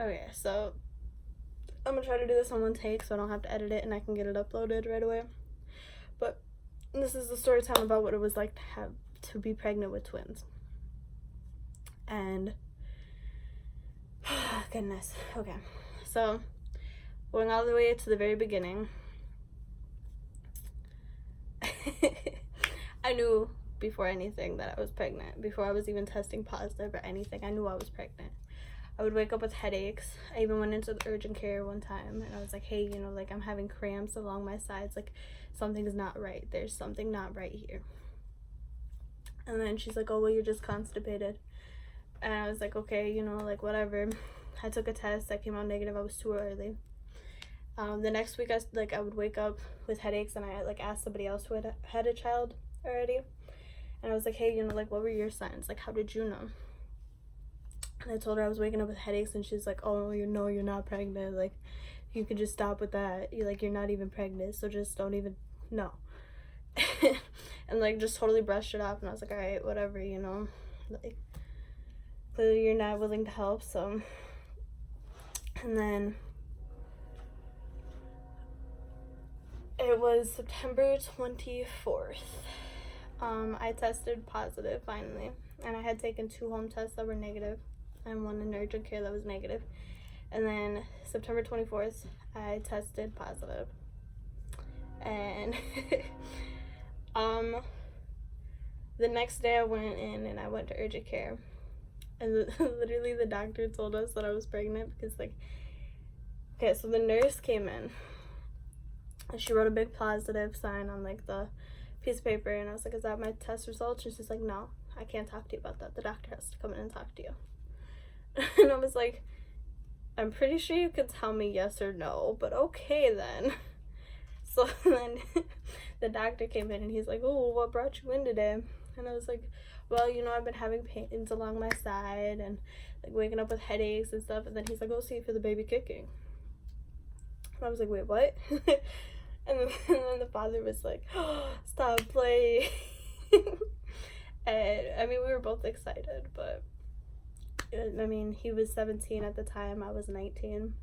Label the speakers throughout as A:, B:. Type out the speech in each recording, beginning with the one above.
A: Okay, so I'm gonna try to do this on one take so I don't have to edit it and I can get it uploaded right away. But this is the story time about what it was like to be pregnant with twins. And goodness. Okay. So going all the way to the very beginning. I knew before anything that I was pregnant. Before I was even testing positive or anything, I knew I was pregnant. I would wake up with headaches. I even went into the urgent care one time and I was like, hey, like I'm having cramps along my sides. Like something's not right. There's something not right here. And then she's like, oh, well, you're just constipated. And I was like, okay, like whatever. I took a test that came out negative. I was too early. The next week, I would wake up with headaches, and I asked somebody else who had a child already, and I was like, hey, like what were your signs? Like, how did you know? And I told her I was waking up with headaches, and she's like, oh, you're not pregnant. Like, you could just stop with that. You're not even pregnant, so just don't even no. And just totally brushed it off, and I was like, all right, whatever, like clearly you're not willing to help. So, and then it was September 24th. I tested positive finally, and I had taken 2 home tests that were negative and 1 in urgent care that was negative. And then September 24th, I tested positive. And the next day I went in and I went to urgent care, and literally the doctor told us that I was pregnant because okay, so the nurse came in and she wrote a big positive sign on the piece of paper, and I was like, is that my test results? And she's like, no, I can't talk to you about that. The doctor has to come in and talk to you. And I was like, I'm pretty sure you could tell me yes or no, but okay then. So then the doctor came in and he's like, oh, what brought you in today? And I was like, well, I've been having pains along my side and waking up with headaches and stuff. And then he's like, oh, see for the baby kicking. And I was like, wait, what? And then the father was like, oh, stop playing. And I mean, we were both excited, but I mean, he was 17 at the time. I was 19.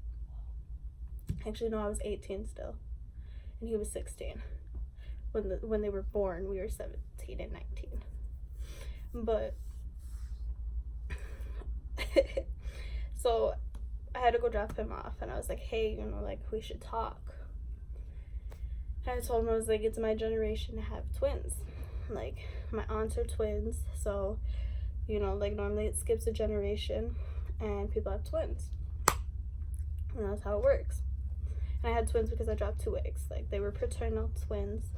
A: Actually, no, I was 18 still, and he was 16. When they were born, we were 17 and 19. But so I had to go drop him off, and I was like, hey, we should talk. And I told him, I was like, it's my generation to have twins. Like, my aunts are twins, so normally it skips a generation and people have twins, and that's how it works. And I had twins because I dropped 2 eggs. They were paternal twins,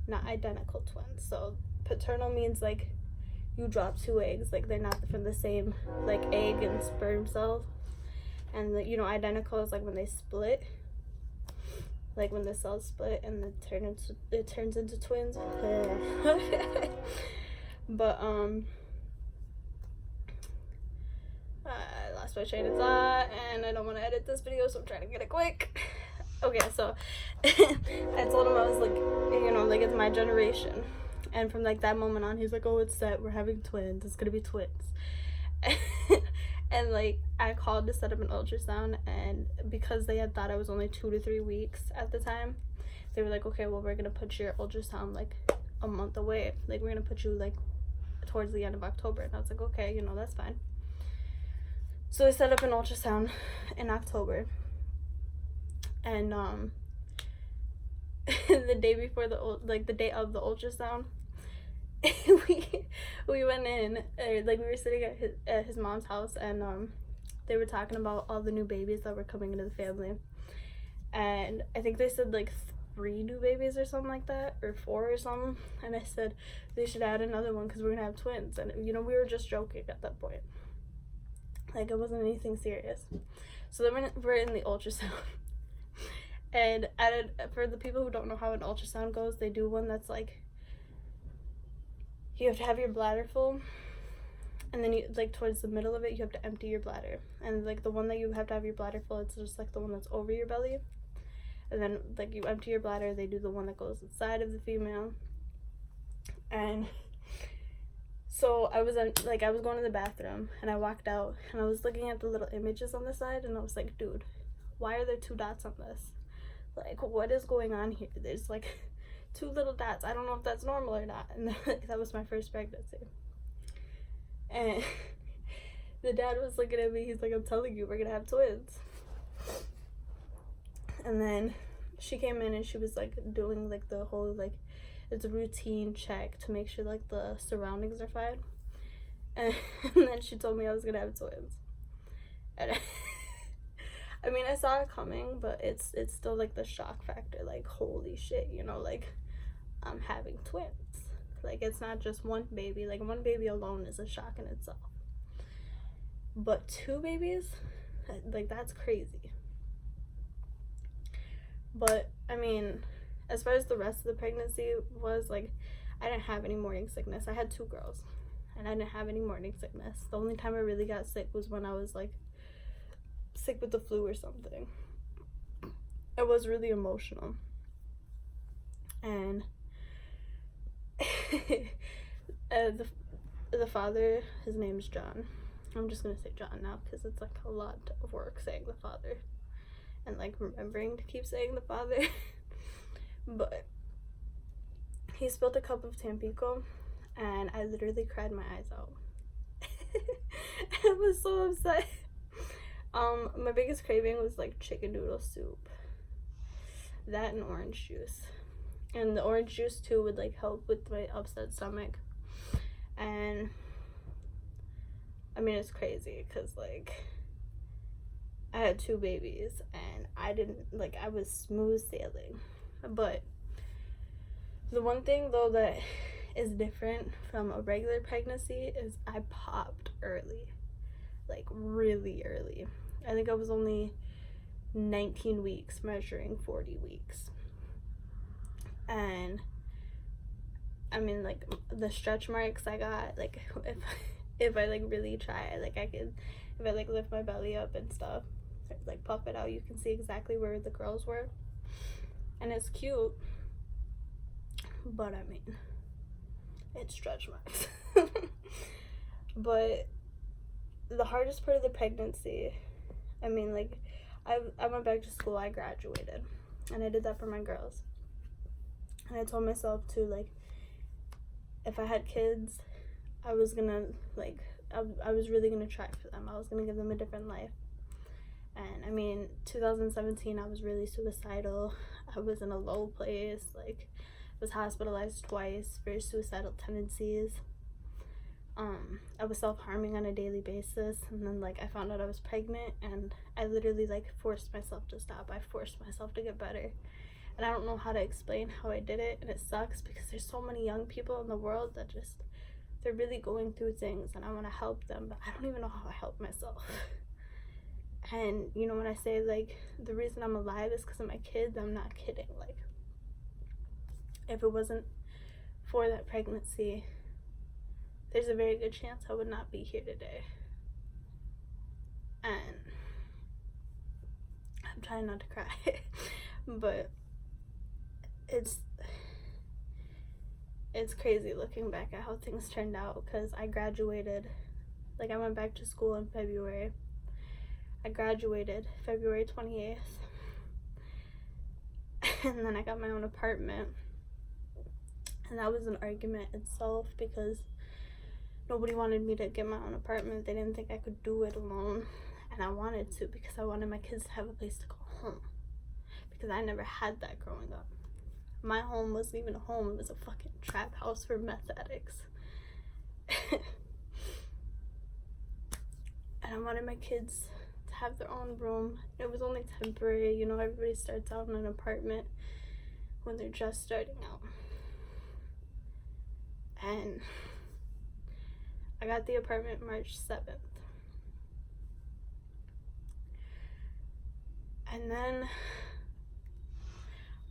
A: not identical twins. So paternal means you drop 2 eggs, they're not from the same egg and sperm cell. And identical is when they split, when the cells split and it turns into twins. But I lost my train of thought and I don't want to edit this video, so I'm trying to get it quick. Okay, so I told him I was like, it's my generation. And from that moment on, he's like, oh, it's set, we're having twins, it's gonna be twins. And I called to set up an ultrasound, and because they had thought I was only 2 to 3 weeks at the time, they were like, okay, well, we're gonna put your ultrasound a month away. We're gonna put you towards the end of October. And I was like, okay, that's fine. So I set up an ultrasound in October, and the day before the day of the ultrasound, we went in, we were sitting at his mom's house, and they were talking about all the new babies that were coming into the family, and I think they said 3 new babies or something like that, or 4 or something. And I said they should add another one because we're gonna have twins. And we were just joking at that point, it wasn't anything serious. So then we're in the ultrasound, and for the people who don't know how an ultrasound goes, they do one that's you have to have your bladder full, and then you towards the middle of it, you have to empty your bladder. And the one that you have to have your bladder full, it's just the one that's over your belly. And then you empty your bladder, they do the one that goes inside of the female. And So I was I was going to the bathroom and I walked out and I was looking at the little images on the side and I was like, dude, why are there 2 dots on this? Like, what is going on here? There's like 2 little dots. I don't know if that's normal or not. And that was my first pregnancy. And the dad was looking at me. He's like, I'm telling you, we're gonna have twins. And then she came in and she was like doing like the whole like, it's a routine check to make sure like the surroundings are fine. And then she told me I was gonna have twins. And I mean, I saw it coming, but it's still like the shock factor, like, holy shit, you know, like, I'm having twins. Like, it's not just one baby. Like, 1 baby alone is a shock in itself. But 2 babies, like, that's crazy. But I mean, as far as the rest of the pregnancy was, like, I didn't have any morning sickness. I had 2 girls and I didn't have any morning sickness. The only time I really got sick was when I was like sick with the flu or something. I was really emotional. And the father, his name is John. I'm just gonna say John now because it's like a lot of work saying the father and like remembering to keep saying the father. But he spilled a cup of Tampico and I literally cried my eyes out. I was so upset. My biggest craving was like chicken noodle soup, that and orange juice. And the orange juice too would like help with my upset stomach. And I mean, it's crazy because like I had 2 babies and I didn't, like, I was smooth sailing. But the one thing though that is different from a regular pregnancy is I popped early, like really early. I think I was only 19 weeks measuring 40 weeks. And I mean, like, the stretch marks I got, like, if I like really try, like, I could, if I like lift my belly up and stuff, like puff it out, you can see exactly where the girls were. And it's cute, but I mean, it's stretch marks. But the hardest part of the pregnancy, I mean, like, I went back to school, I graduated, and I did that for my girls. And I told myself to, like, if I had kids, I was gonna, like, I was really gonna try for them. I was gonna give them a different life. And I mean, 2017, I was really suicidal. I was in a low place, like, was hospitalized twice for suicidal tendencies. I was self-harming on a daily basis, and then like I found out I was pregnant and I literally like forced myself to stop. I forced myself to get better, and I don't know how to explain how I did it. And it sucks because there's so many young people in the world that just, they're really going through things and I want to help them, but I don't even know how I help myself. And you know, when I say like the reason I'm alive is because of my kids, I'm not kidding. Like, if it wasn't for that pregnancy, there's a very good chance I would not be here today. And I'm trying not to cry. But it's crazy looking back at how things turned out, because I graduated, like, I went back to school in February. I graduated February 28th. And then I got my own apartment. And that was an argument itself because nobody wanted me to get my own apartment. They didn't think I could do it alone. And I wanted to because I wanted my kids to have a place to go home. Because I never had that growing up. My home wasn't even a home. It was a fucking trap house for meth addicts. And I wanted my kids to have their own room. It was only temporary. You know, everybody starts out in an apartment when they're just starting out. And I got the apartment March 7th. And then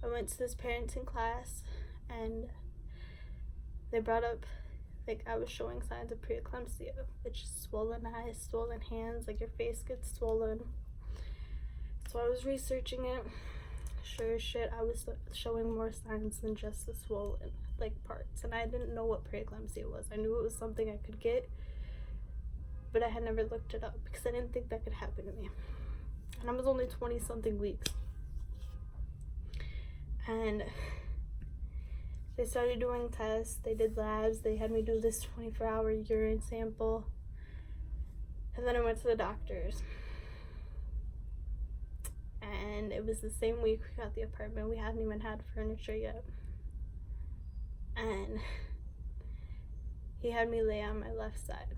A: I went to this parenting class and they brought up, like, I was showing signs of preeclampsia, which is swollen eyes, swollen hands, like your face gets swollen. So I was researching it. Sure as shit, I was showing more signs than just the swollen. like parts, and I didn't know what preeclampsia was. I knew it was something I could get, but I had never looked it up because I didn't think that could happen to me. And I was only 20 something weeks. And they started doing tests, they did labs, they had me do this 24-hour urine sample. And then I went to the doctors. And it was the same week we got the apartment. We hadn't even had furniture yet. And he had me lay on my left side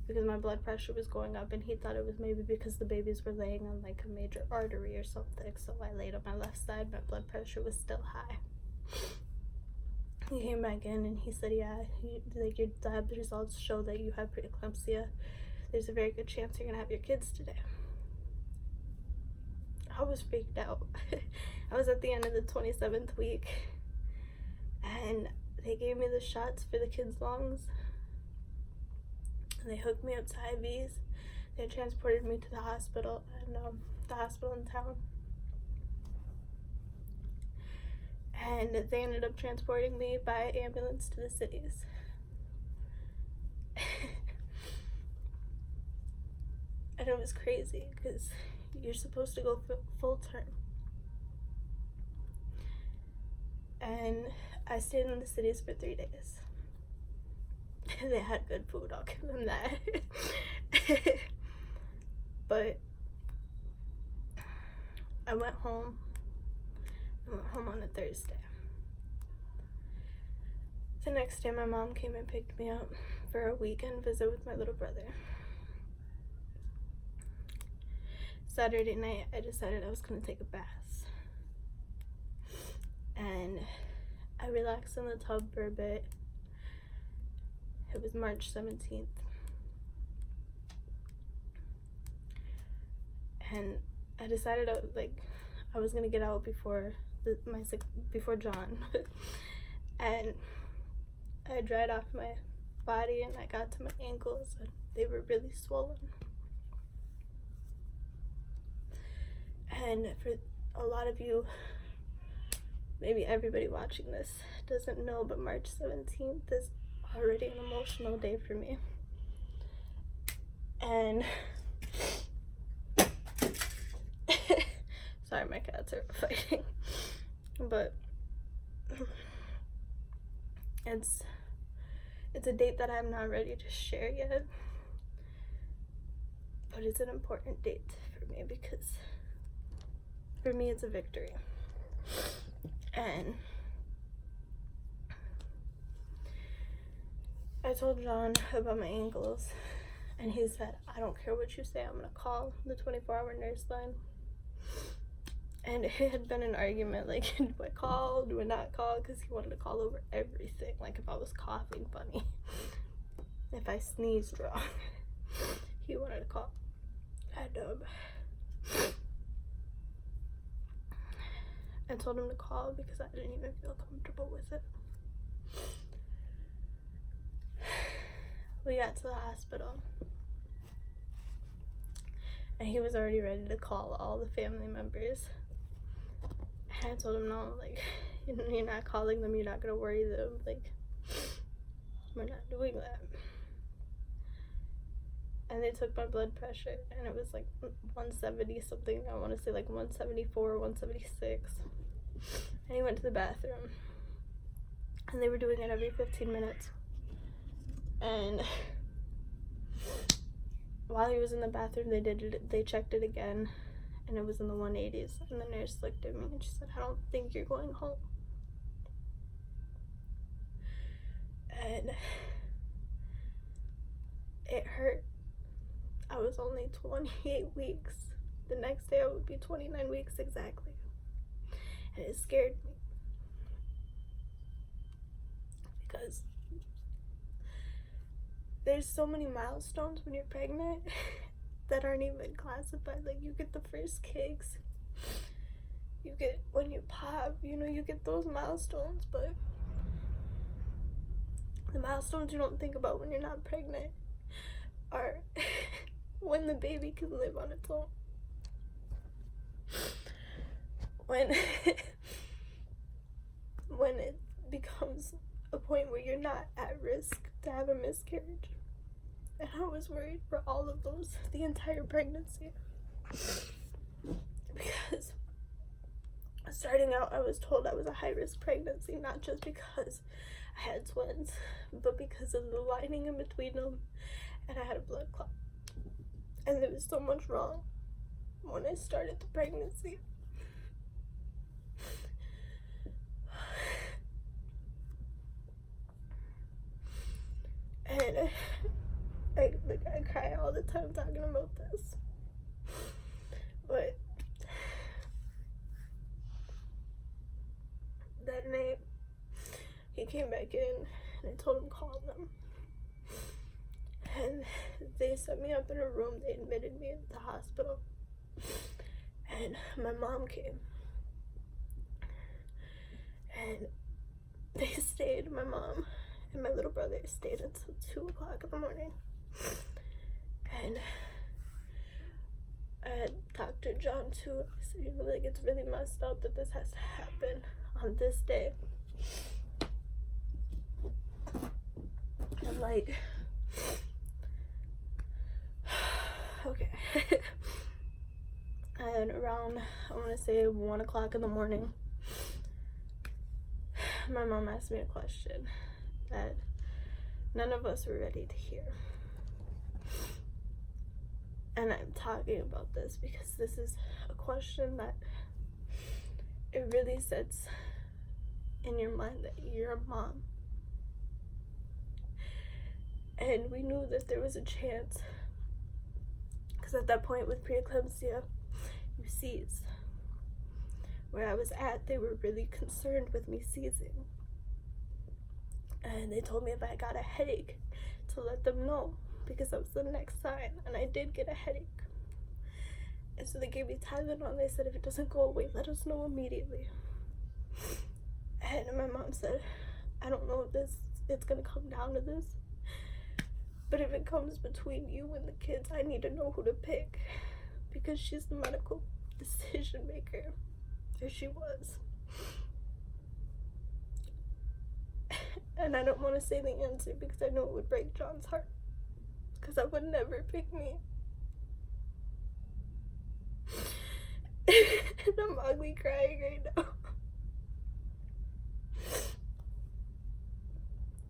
A: because my blood pressure was going up, and he thought it was maybe because the babies were laying on like a major artery or something. So I laid on my left side. My blood pressure was still high. He came back in and he said, yeah, like your lab results show that you have preeclampsia. There's a very good chance you're gonna have your kids today. I was freaked out. I was at the end of the 27th week, and they gave me the shots for the kids' lungs. They hooked me up to IVs. They transported me to the hospital, and the hospital in town. And they ended up transporting me by ambulance to the cities. And it was crazy because you're supposed to go full term. And I stayed in the cities for 3 days. They had good food, I'll give them that. But I went home. I went home on a Thursday. The next day my mom came and picked me up for a weekend visit with my little brother. Saturday night I decided I was gonna take a bath. And I relaxed in the tub for a bit. It was March 17th. And I decided I was gonna get out before John. And I dried off my body and I got to my ankles and they were really swollen. And for a lot of you, maybe everybody watching this doesn't know, but March 17th is already an emotional day for me. And sorry, my cats are fighting. But it's a date that I'm not ready to share yet. But it's an important date for me because for me it's a victory. And I told John about my ankles, and he said, I don't care what you say, I'm gonna call the 24-hour nurse line. And it had been an argument, like, do I call, do I not call? Because he wanted to call over everything, like if I was coughing funny, if I sneezed wrong, he wanted to call. And I told him to call because I didn't even feel comfortable with it. We got to the hospital and he was already ready to call all the family members. And I told him, no, like, you're not calling them, you're not gonna worry them, like, we're not doing that. And they took my blood pressure and it was like 170 something, I want to say like 174, 176. And he went to the bathroom and they were doing it every 15 minutes. And while he was in the bathroom, they checked it again and it was in the 180s. And the nurse looked at me and she said, I don't think you're going home. And it hurt. I was only 28 weeks. The next day I would be 29 weeks exactly. And it scared me. Because there's so many milestones when you're pregnant that aren't even classified. Like, you get the first kicks, you get when you pop, you know, you get those milestones, but the milestones you don't think about when you're not pregnant are when the baby can live on its own. becomes a point where you're not at risk to have a miscarriage. And I was worried for all of those, the entire pregnancy. Because starting out, I was told I was a high-risk pregnancy, not just because I had twins, but because of the lining in between them, and I had a blood clot. And there was so much wrong when I started the pregnancy. And I cry all the time talking about this. But that night, he came back in, and I told him call them. And they set me up in a room. They admitted me into the hospital. And my mom came. And they stayed, my mom and my little brother stayed until 2 o'clock in the morning. And I had talked to John too. I said, you know, like, it's really messed up that this has to happen on this day. I'm like, okay. And around, I want to say 1 o'clock in the morning, my mom asked me a question that none of us were ready to hear. And I'm talking about this because this is a question that it really sets in your mind that you're a mom. And we knew that there was a chance, because at that point with preeclampsia, you seize. Where I was at, they were really concerned with me seizing. And they told me if I got a headache to let them know, because that was the next sign. And I did get a headache. And so they gave me Tylenol, and they said if it doesn't go away, let us know immediately. And my mom said, I don't know if it's gonna come down to this, but if it comes between you and the kids, I need to know who to pick, because she's the medical decision maker, or she was. And I don't want to say the answer because I know it would break John's heart, because I would never pick me. And I'm ugly crying right now.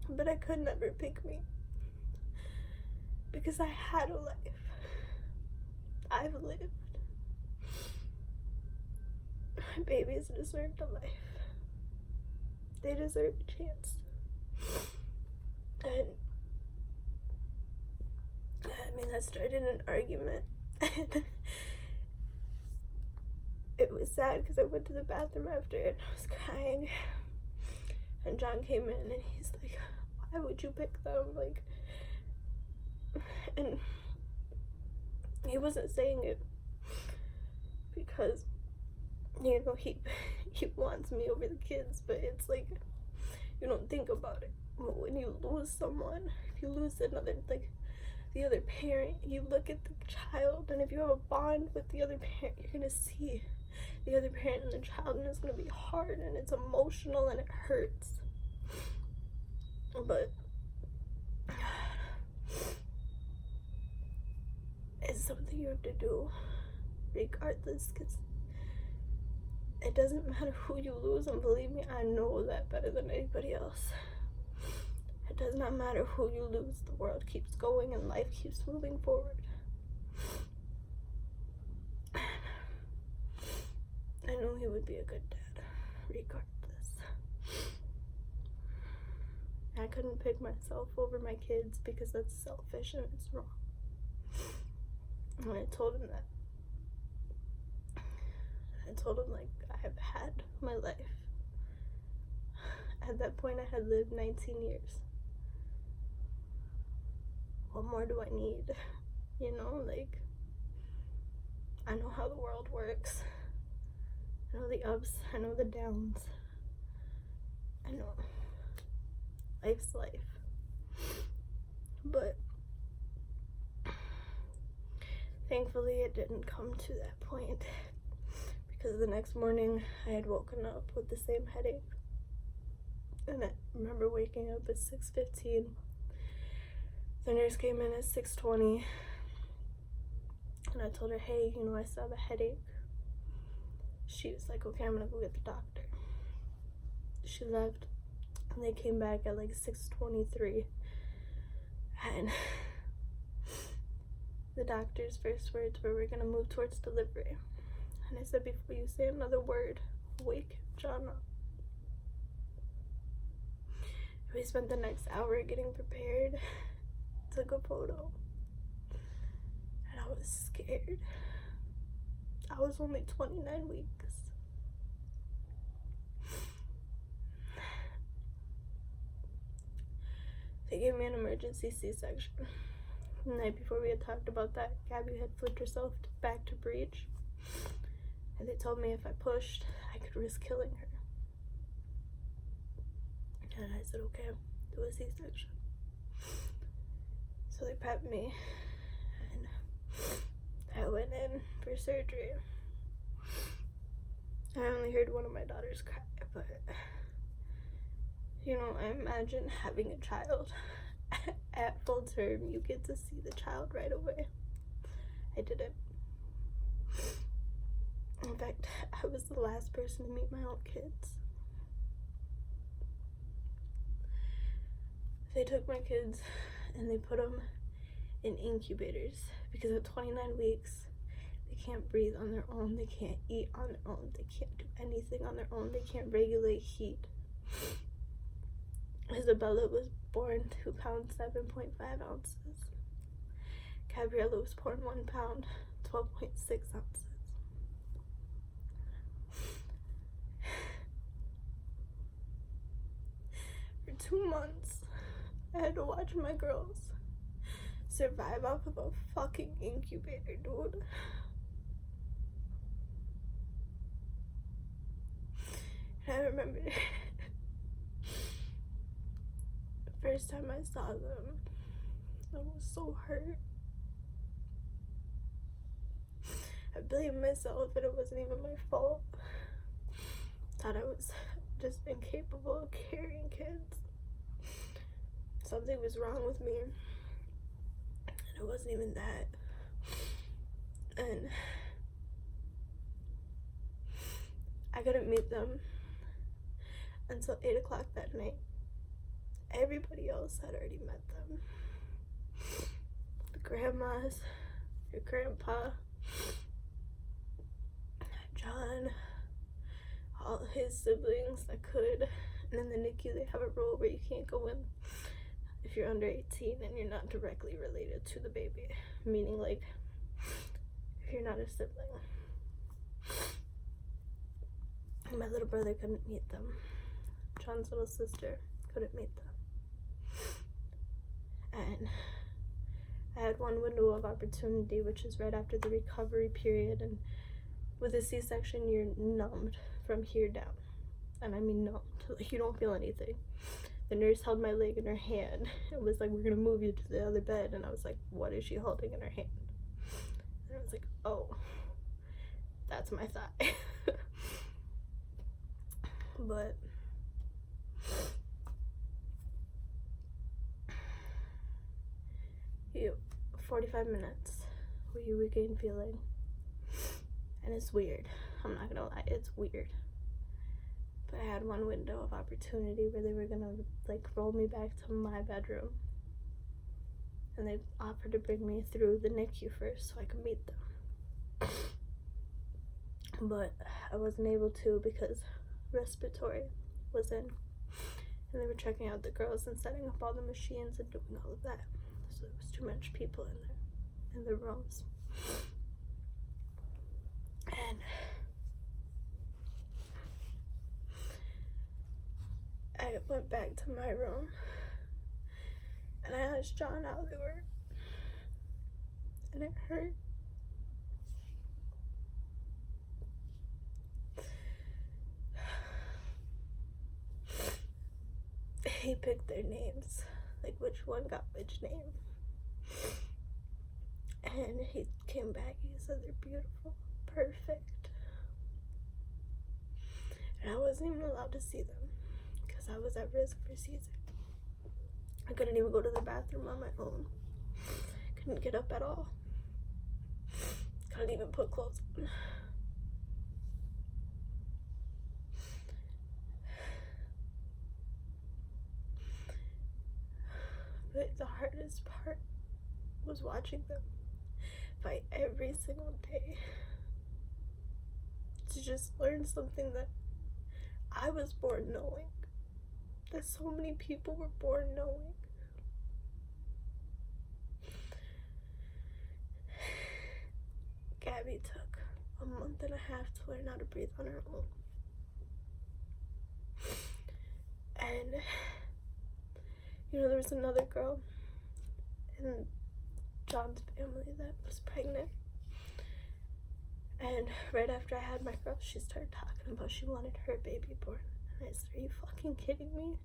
A: But I could never pick me, because I had a life. I've lived. My babies deserved a life. They deserve a chance. And I mean, that started an argument. And it was sad because I went to the bathroom after and I was crying. And John came in and he's like, why would you pick them? Like, and he wasn't saying it because, you know, he wants me over the kids, but it's like, you don't think about it. But when you lose someone, if you lose another, like, the other parent, you look at the child, and if you have a bond with the other parent, you're gonna see the other parent and the child, and it's gonna be hard, and it's emotional, and it hurts. But it's something you have to do regardless, because it doesn't matter who you lose, and believe me, I know that better than anybody else. It does not matter who you lose. The world keeps going and life keeps moving forward. I know he would be a good dad, regardless. I couldn't pick myself over my kids because that's selfish and it's wrong. And I told him that. I told him, like, I have had my life. At that point, I had lived 19 years. What more do I need? You know, like, I know how the world works. I know the ups, I know the downs. I know life's life. But thankfully it didn't come to that point, because the next morning I had woken up with the same headache And I remember waking up at 6:15. The nurse came in at 6:20. And I told her, hey, I still have a headache. She was like, okay, I'm gonna go get the doctor. She left, and they came back at like 6:23. And the doctor's first words were, we're gonna move towards delivery. And I said, before you say another word, wake John up. We spent the next hour getting prepared, took a photo, and I was scared. I was only 29 weeks. They gave me an emergency C-section. The night before we had talked about that, Gabby had flipped herself back to breech. And they told me if I pushed, I could risk killing her. And I said, okay, do a C-section. So they prepped me, and I went in for surgery. I only heard one of my daughters cry, but I imagine having a child at full term, you get to see the child right away. I didn't. In fact, I was the last person to meet my own kids. They took my kids and they put them in incubators because at 29 weeks, they can't breathe on their own, they can't eat on their own, they can't do anything on their own, they can't regulate heat. Isabella was born 2 pounds, 7.5 ounces. Gabriella was born 1 pound, 12.6 ounces. For 2 months, I had to watch my girls survive off of a fucking incubator, dude. And I remember the first time I saw them, I was so hurt. I blamed myself, and it wasn't even my fault. Thought I was just incapable of carrying kids. Something was wrong with me, and it wasn't even that. And I couldn't meet them until 8 o'clock that night. Everybody else had already met them. The grandmas, your grandpa, John, all his siblings that could. And in the NICU, they have a rule where you can't go in if you're under 18 and you're not directly related to the baby. Meaning, like, if you're not a sibling. My little brother couldn't meet them. John's little sister couldn't meet them. And I had one window of opportunity, which is right after the recovery period. And with a C-section, you're numbed from here down. And I mean numbed. Like, you don't feel anything. The nurse held my leg in her hand. It was like, we're gonna move you to the other bed. And I was like, what is she holding in her hand? And I was like, oh, that's my thigh. But 45 minutes where you regain feeling, and it's weird. I'm not gonna lie, it's weird. But I had one window of opportunity where they were gonna like roll me back to my bedroom, and they offered to bring me through the NICU first so I could meet them. But I wasn't able to because respiratory was in, and they were checking out the girls and setting up all the machines and doing all of that. So there was too much people in there, in the rooms. And I went back to my room and I asked John how they were, and it hurt. He picked their names, like which one got which name. And he came back, he said they're beautiful, perfect. And I wasn't even allowed to see them because I was at risk for seizure. I couldn't even go to the bathroom on my own. Couldn't get up at all. Couldn't even put clothes on. But the hardest part was watching them fight every single day to just learn something that I was born knowing, that so many people were born knowing. Gabby took a month and a half to learn how to breathe on her own. And, you know, there was another girl in John's family that was pregnant. And right after I had my girl, she started talking about she wanted her baby born. And I said, are you fucking kidding me?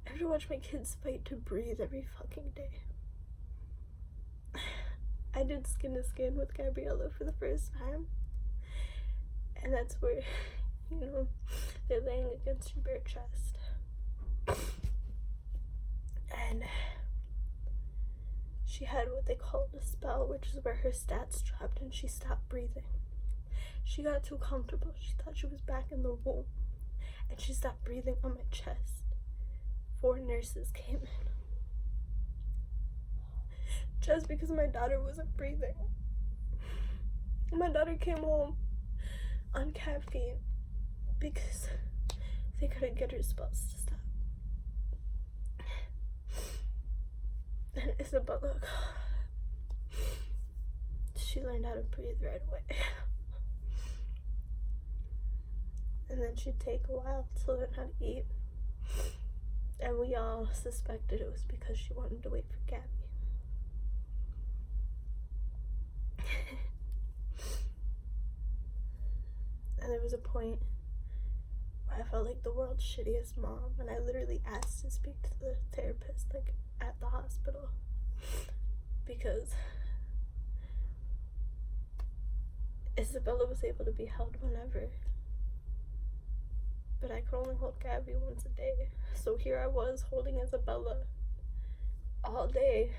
A: I have to watch my kids fight to breathe every fucking day. I did skin to skin with Gabriella for the first time. And that's where, you know, they're laying against your bare chest. And she had what they called a spell, which is where her stats dropped and she stopped breathing. She got too comfortable. She thought she was back in the womb. And she stopped breathing on my chest. 4 nurses came in. Just because my daughter wasn't breathing. My daughter came home on caffeine because they couldn't get her spells to stop. And Isabella, she learned how to breathe right away. And then she'd take a while to learn how to eat. And we all suspected it was because she wanted to wait for Gabby. And there was a point where I felt like the world's shittiest mom, and I literally asked to speak to the therapist, like, at the hospital, because Isabella was able to be held whenever, but I could only hold Gabby once a day. So here I was holding Isabella all day,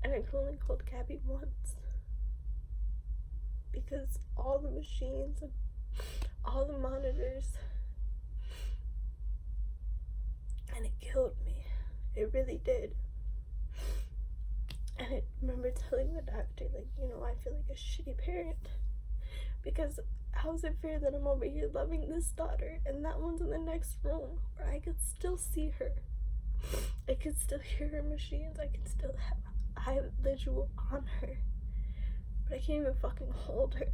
A: and I could only hold Gabby once, because all the machines and all the monitors, and it killed me. It really did. And I remember telling the doctor, like, you know, I feel like a shitty parent, because how is it fair that I'm over here loving this daughter and that one's in the next room where I could still see her, I could still hear her machines, I could still have eye visual on her, but I can't even fucking hold her.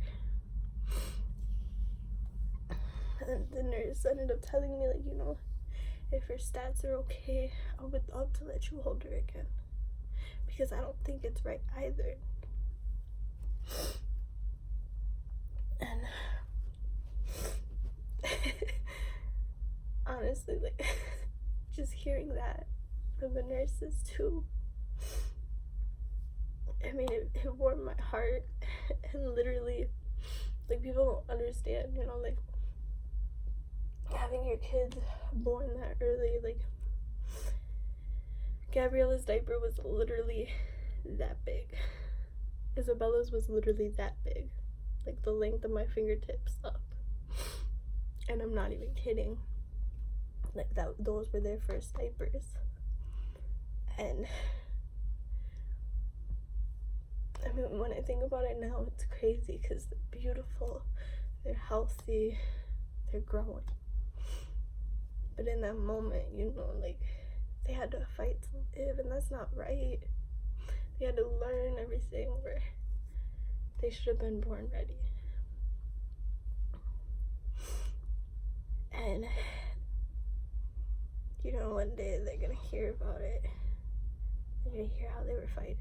A: And the nurse ended up telling me, like, you know, if her stats are okay, I would love to let you hold her again, because I don't think it's right either. And honestly, like, just hearing that from the nurses too, I mean, it warmed my heart. And literally, like, people don't understand, you know, like, having your kids born that early. Like, Gabriella's diaper was literally that big. Isabella's was literally that big, like the length of my fingertips up. And I'm not even kidding. Like, those were their first diapers. And I mean, when I think about it now, it's crazy, because they're beautiful, they're healthy, they're growing. But in that moment, you know, like, they had to fight to live, and that's not right. They had to learn everything where they should have been born ready. And, you know, one day they're gonna hear about it. They're gonna hear how they were fighters.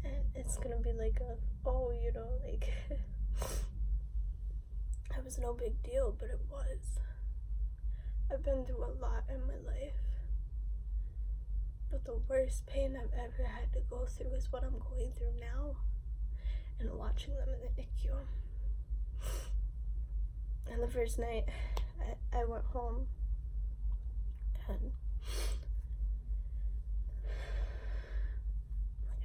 A: And it's gonna be like oh, you know, like, it was no big deal, but it was. I've been through a lot in my life. But the worst pain I've ever had to go through is what I'm going through now, and watching them in the NICU. And the first night I went home, and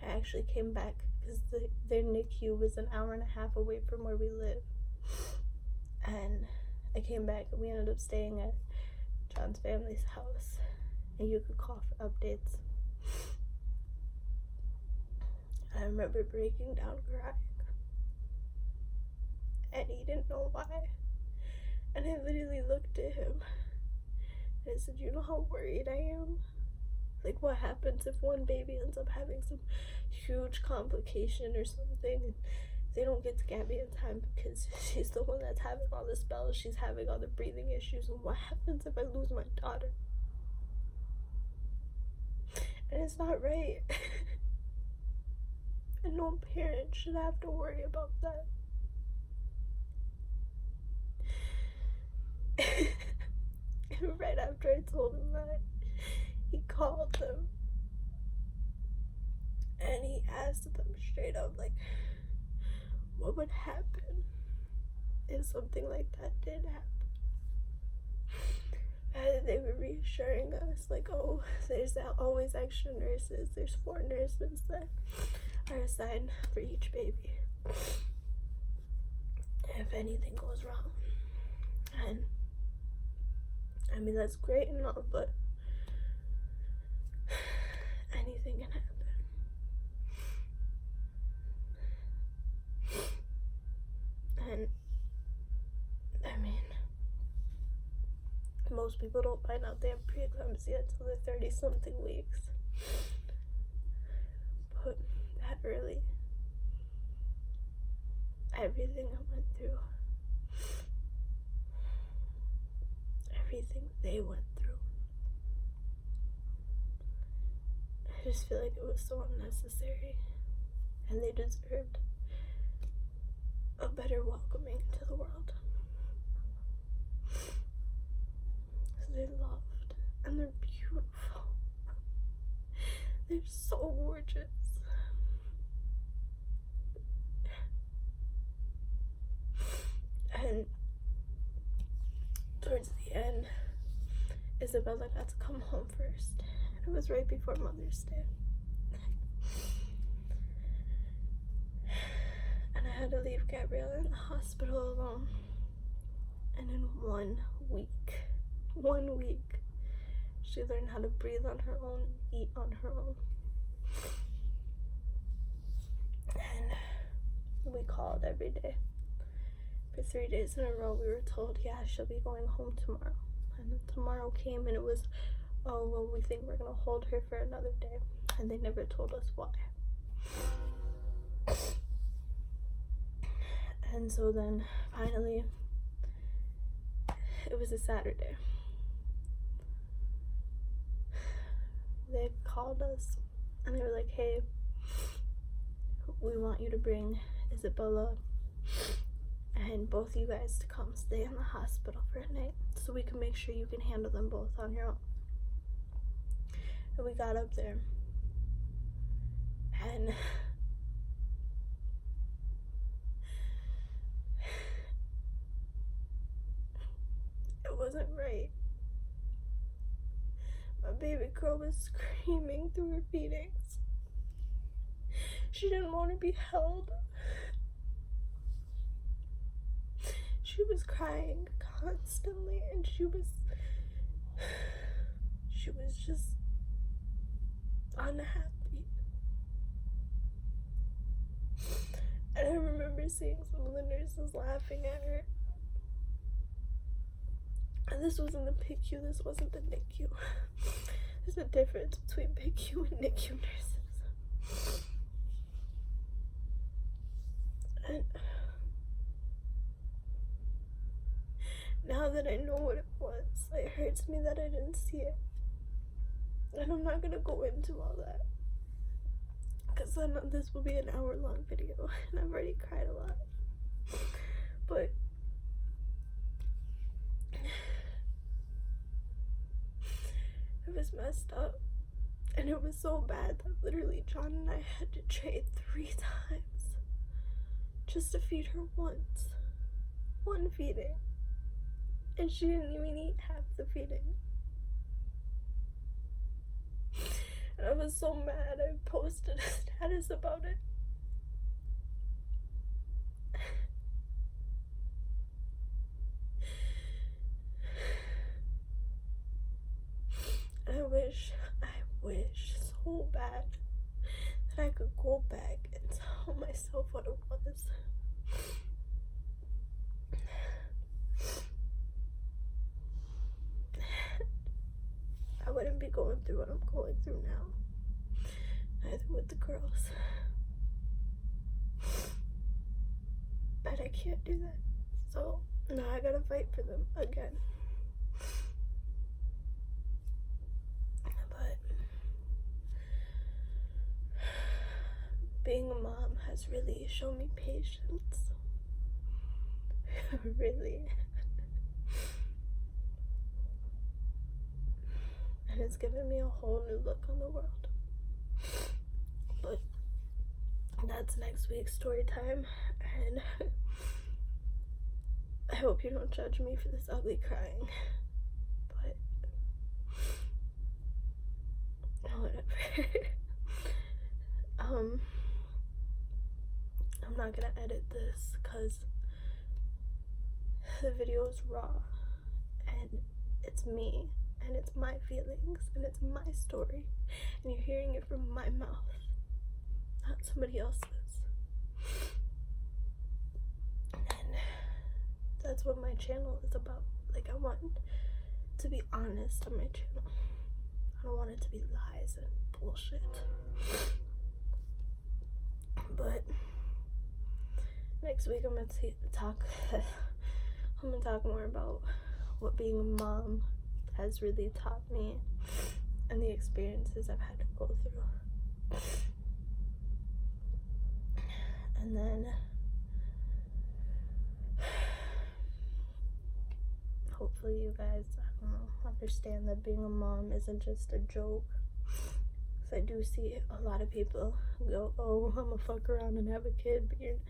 A: I actually came back because their NICU was an hour and a half away from where we live. And I came back and we ended up staying at John's family's house, and you could call for updates. I remember breaking down crying, and he didn't know why. And I literally looked at him and I said, "You know how worried I am? Like, what happens if one baby ends up having some huge complication or something, and they don't get to Gabby in time because she's the one that's having all the spells, she's having all the breathing issues, and what happens if I lose my daughter? And it's not right." And no parent should have to worry about that. And right after I told him that, he called them and he asked them straight up, like, what would happen if something like that did happen? And they were reassuring us, like, oh, there's always extra nurses. There's 4 nurses that are assigned for each baby if anything goes wrong. And I mean, that's great and all, but anything can happen. And I mean, most people don't find out they have preeclampsia until they're 30-something weeks. But that early, everything I went through, everything they went through, I just feel like it was so unnecessary, and they deserved a better welcoming to the world. So they're loved, and they're beautiful. They're so gorgeous. And towards the end, Isabella got to come home first, and it was right before Mother's Day. And I had to leave Gabriella in the hospital alone. And in 1 week, she learned how to breathe on her own, eat on her own. And we called every day. For 3 days in a row, we were told, yeah, she'll be going home tomorrow. And then tomorrow came, and it was, oh, well, we think we're going to hold her for another day. And they never told us why. And so then, finally, it was a Saturday. They called us, and they were like, hey, we want you to bring Isabella and both you guys to come stay in the hospital for a night so we can make sure you can handle them both on your own. And we got up there, and it wasn't right. My baby girl was screaming through her feedings. She didn't want to be held. She was crying constantly, and she was just unhappy. And I remember seeing some of the nurses laughing at her. And this was in the PICU, this wasn't the NICU. There's a difference between PICU and NICU nurses. And now that I know what it was, it hurts me that I didn't see it. And I'm not gonna go into all that, because I know this will be an hour-long video, and I've already cried a lot. But it was messed up, and it was so bad that literally John and I had to trade 3 times just to feed her once. one feeding. And she didn't even eat half the feeding. And I was so mad, I posted a status about it. And I wish so bad that I could go back and tell myself what it was. I wouldn't be going through what I'm going through now, neither with the girls. But I can't do that. So now I gotta fight for them again. But being a mom has really shown me patience. Really. And it's given me a whole new look on the world. But that's next week's story time, and I hope you don't judge me for this ugly crying. But whatever. I'm not gonna edit this because the video is raw and it's me. And it's my feelings, and it's my story, and you're hearing it from my mouth, not somebody else's. And that's what my channel is about. Like, I want to be honest on my channel. I don't want it to be lies and bullshit. But next week I'm gonna talk more about what being a mom has really taught me and the experiences I've had to go through. And then hopefully you guys, understand that being a mom isn't just a joke. Because I do see a lot of people go, oh, I'm gonna fuck around and have a kid, but you're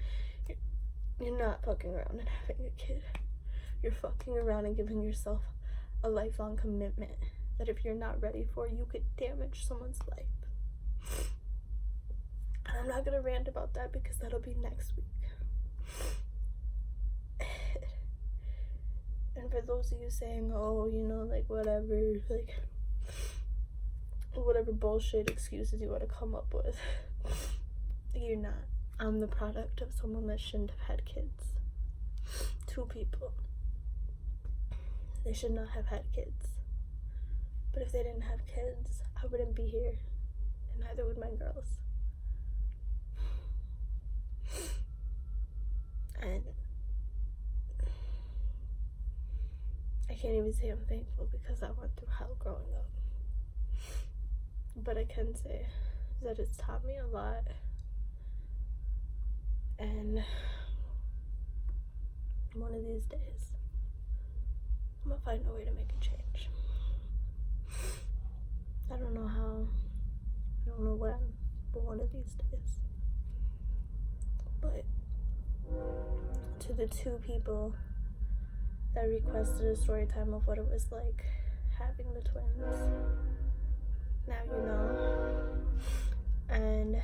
A: not fucking around and having a kid. You're fucking around and giving yourself a lifelong commitment that if you're not ready for, you could damage someone's life. And I'm not gonna rant about that because that'll be next week. And for those of you saying, oh, like whatever bullshit excuses you want to come up with, you're not. I'm the product of someone that shouldn't have had kids. 2 people. They should not have had kids. But if they didn't have kids, I wouldn't be here. And neither would my girls. And I can't even say I'm thankful because I went through hell growing up. But I can say that it's taught me a lot. And one of these days, I'm gonna find a way to make a change. I don't know how, I don't know when, but one of these days. But to the 2 people that requested a story time of what it was like having the twins, now you know. And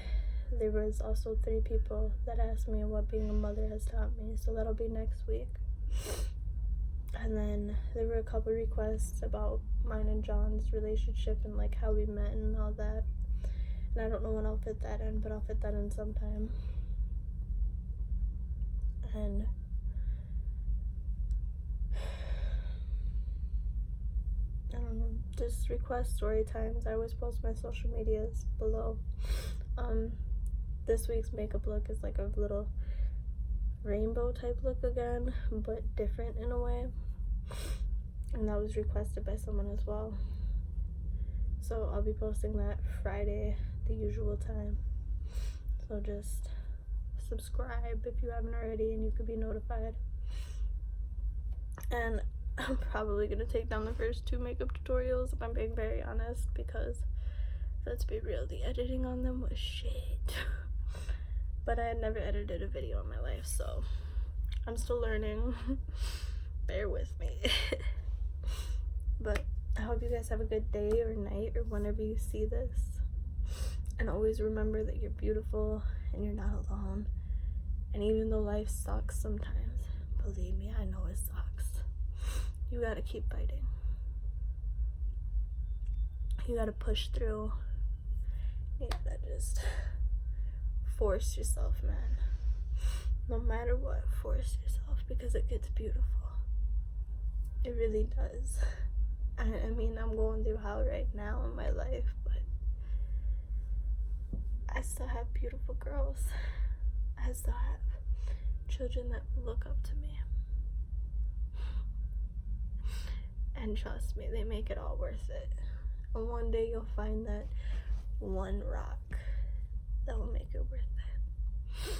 A: there was also 3 people that asked me what being a mother has taught me, so that'll be next week. And then there were a couple requests about mine and John's relationship and like how we met and all that. And I don't know when I'll fit that in, but I'll fit that in sometime. And I don't know, just request story times. I always post my social medias below. This week's makeup look is like a little rainbow type look again, but different in a way. And that was requested by someone as well. So I'll be posting that Friday, the usual time. So just subscribe if you haven't already and you could be notified. And I'm probably gonna take down the first 2 makeup tutorials if I'm being very honest, because let's be real, the editing on them was shit. But I had never edited a video in my life, so I'm still learning. Bear with me. But I hope you guys have a good day or night or whenever you see this. And always remember that you're beautiful and you're not alone. And even though life sucks sometimes, believe me, I know it sucks. You gotta keep fighting. You gotta push through. You gotta just force yourself, man. No matter what, force yourself, because it gets beautiful. It really does. I mean, I'm going through hell right now in my life, but I still have beautiful girls. I still have children that look up to me. And trust me, they make it all worth it. And one day you'll find that one rock that will make it worth it.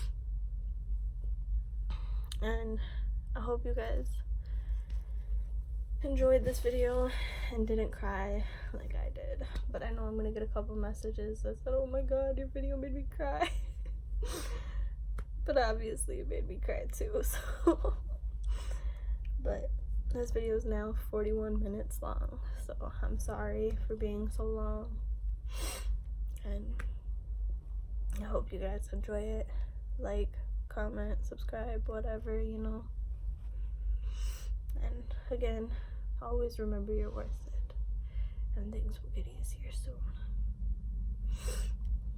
A: And I hope you guys enjoyed this video and didn't cry like I did. But I know I'm gonna get a couple messages that said, oh my god, your video made me cry. But obviously it made me cry too, so. But this video is now 41 minutes long, so I'm sorry for being so long. And I hope you guys enjoy it. Like, comment, subscribe, whatever, you know. And again, always remember you're worth it. And things will get easier soon.